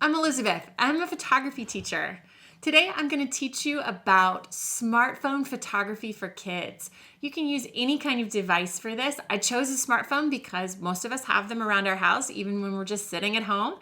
I'm Elizabeth. I'm a photography teacher. Today I'm going to teach you about smartphone photography for kids. You can use any kind of device for this. I chose a smartphone because most of us have them around our house, even when we're just sitting at home.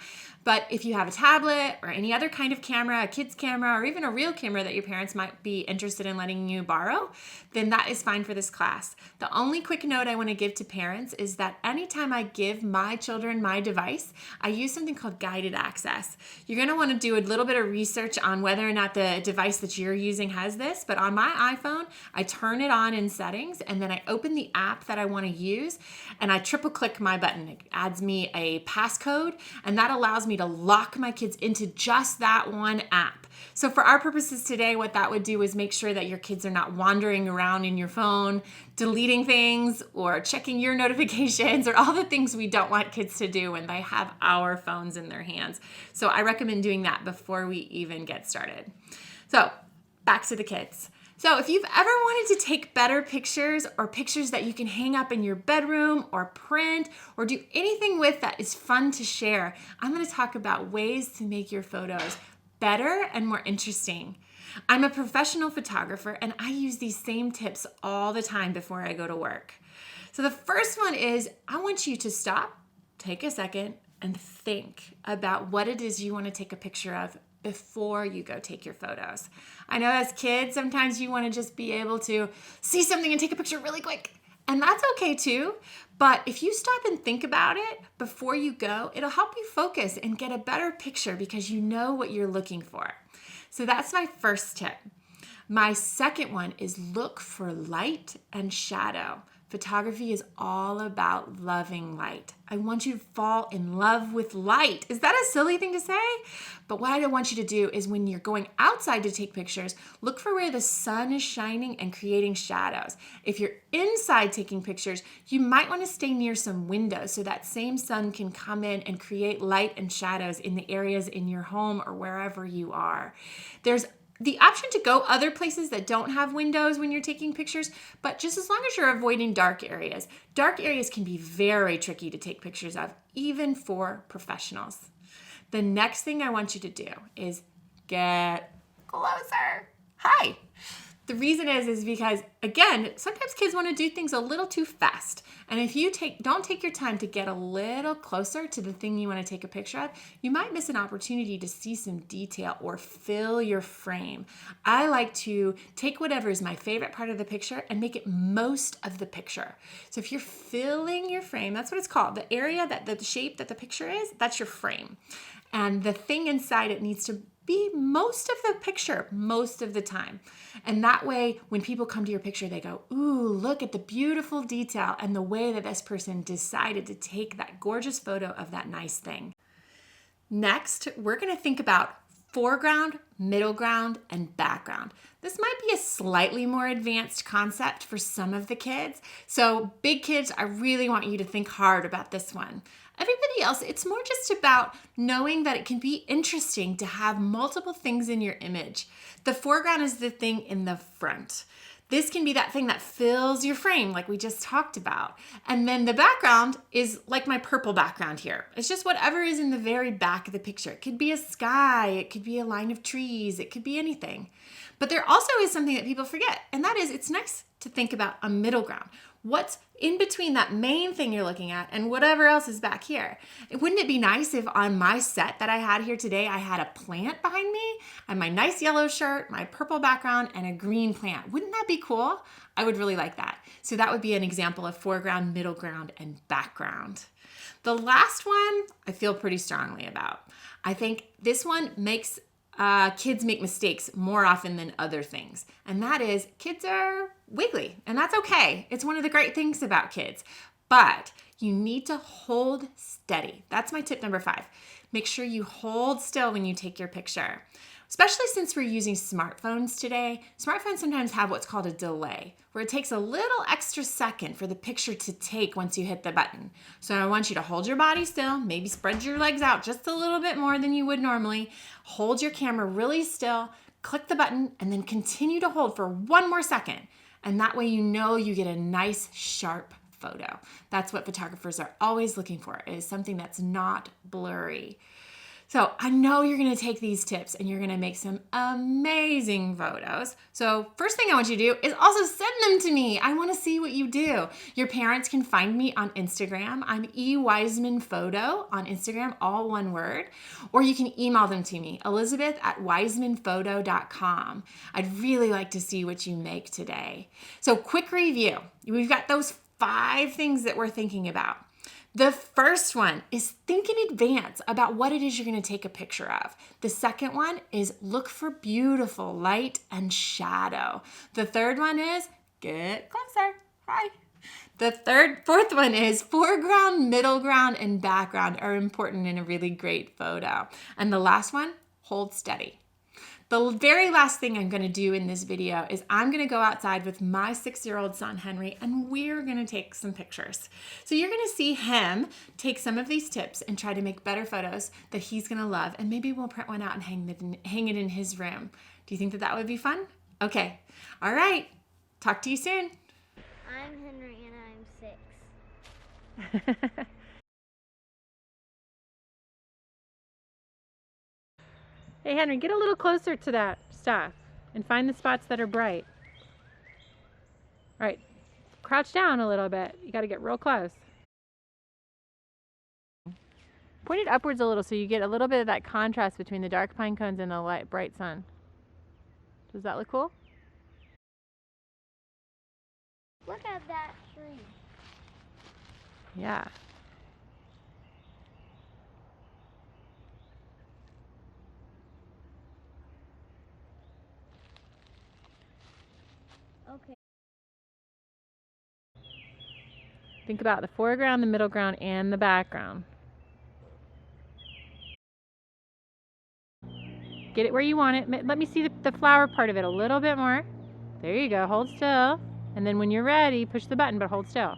But if you have a tablet or any other kind of camera, a kid's camera, or even a real camera that your parents might be interested in letting you borrow, then that is fine for this class. The only quick note I want to give to parents is that anytime I give my children my device, I use something called guided access. You're going to want to do a little bit of research on whether or not the device that you're using has this, but on my iPhone, I turn it on in settings and then I open the app that I want to use and I triple click my button. It adds me a passcode and that allows me to lock my kids into just that one app. So for our purposes today, what that would do is make sure that your kids are not wandering around in your phone, deleting things or checking your notifications or all the things we don't want kids to do when they have our phones in their hands. So I recommend doing that before we even get started. So back to the kids. So if you've ever wanted to take better pictures or pictures that you can hang up in your bedroom or print or do anything with that is fun to share, I'm going to talk about ways to make your photos better and more interesting. I'm a professional photographer and I use these same tips all the time before I go to work. So the first one is I want you to stop, take a second, and think about what it is you want to take a picture of before you go take your photos. I know as kids, sometimes you want to just be able to see something and take a picture really quick. And that's okay too. But if you stop and think about it before you go, it'll help you focus and get a better picture because you know what you're looking for. So that's my first tip. My second one is look for light and shadow. Photography is all about loving light. I want you to fall in love with light. Is that a silly thing to say? But what I want you to do is when you're going outside to take pictures, look for where the sun is shining and creating shadows. If you're inside taking pictures, you might want to stay near some windows so that same sun can come in and create light and shadows in the areas in your home or wherever you are. There's the option to go other places that don't have windows when you're taking pictures, but just as long as you're avoiding dark areas. Dark areas can be very tricky to take pictures of, even for professionals. The next thing I want you to do is get closer. Hi. The reason is because, again, sometimes kids want to do things a little too fast. And if you don't take your time to get a little closer to the thing you want to take a picture of, you might miss an opportunity to see some detail or fill your frame. I like to take whatever is my favorite part of the picture and make it most of the picture. So if you're filling your frame, that's what it's called. The area, the shape that the picture is, that's your frame. And the thing inside it needs to be most of the picture most of the time. And that way, when people come to your picture, they go, ooh, look at the beautiful detail and the way that this person decided to take that gorgeous photo of that nice thing. Next, we're going to think about foreground, middle ground, and background. This might be a slightly more advanced concept for some of the kids. So big kids, I really want you to think hard about this one. Everybody else, it's more just about knowing that it can be interesting to have multiple things in your image. The foreground is the thing in the front. This can be that thing that fills your frame like we just talked about. And then the background is like my purple background here. It's just whatever is in the very back of the picture. It could be a sky, it could be a line of trees, it could be anything. But there also is something that people forget, and that is it's nice to think about a middle ground. What's in between that main thing you're looking at and whatever else is back here? Wouldn't it be nice if on my set that I had here today, I had a plant behind me and my nice yellow shirt, my purple background, and a green plant? Wouldn't that be cool? I would really like that. So that would be an example of foreground, middle ground, and background. The last one I feel pretty strongly about. I think this one makes kids make mistakes more often than other things. And that is kids are wiggly, and that's okay. It's one of the great things about kids. But you need to hold steady. That's my tip number 5. Make sure you hold still when you take your picture. Especially since we're using smartphones today, smartphones sometimes have what's called a delay, where it takes a little extra second for the picture to take once you hit the button. So I want you to hold your body still, maybe spread your legs out just a little bit more than you would normally, hold your camera really still, click the button, and then continue to hold for one more second. And that way you know you get a nice, sharp photo. That's what photographers are always looking for, is something that's not blurry. So I know you're gonna take these tips and you're gonna make some amazing photos. So first thing I want you to do is also send them to me. I wanna see what you do. Your parents can find me on Instagram. I'm eWisemanPhoto on Instagram, all one word. Or you can email them to me, elizabeth@wisemanphoto.com. I'd really like to see what you make today. So quick review. We've got those 5 things that we're thinking about. The first one is think in advance about what it is you're going to take a picture of. The second one is look for beautiful light and shadow. The third one is get closer. Hi. Fourth one is foreground, middle ground, and background are important in a really great photo. And the last one, hold steady. The very last thing I'm going to do in this video is I'm going to go outside with my 6-year-old son, Henry, and we're going to take some pictures. So you're going to see him take some of these tips and try to make better photos that he's going to love. And maybe we'll print one out and hang it in his room. Do you think that would be fun? Okay. All right. Talk to you soon. I'm Henry and I'm 6. Hey Henry, get a little closer to that stuff and find the spots that are bright. All right, crouch down a little bit. You got to get real close. Point it upwards a little so you get a little bit of that contrast between the dark pine cones and the light, bright sun. Does that look cool? Look at that tree. Yeah. Okay. Think about the foreground, the middle ground, and the background. Get it where you want it. Let me see the flower part of it a little bit more. There you go. Hold still. And then when you're ready, push the button, but hold still.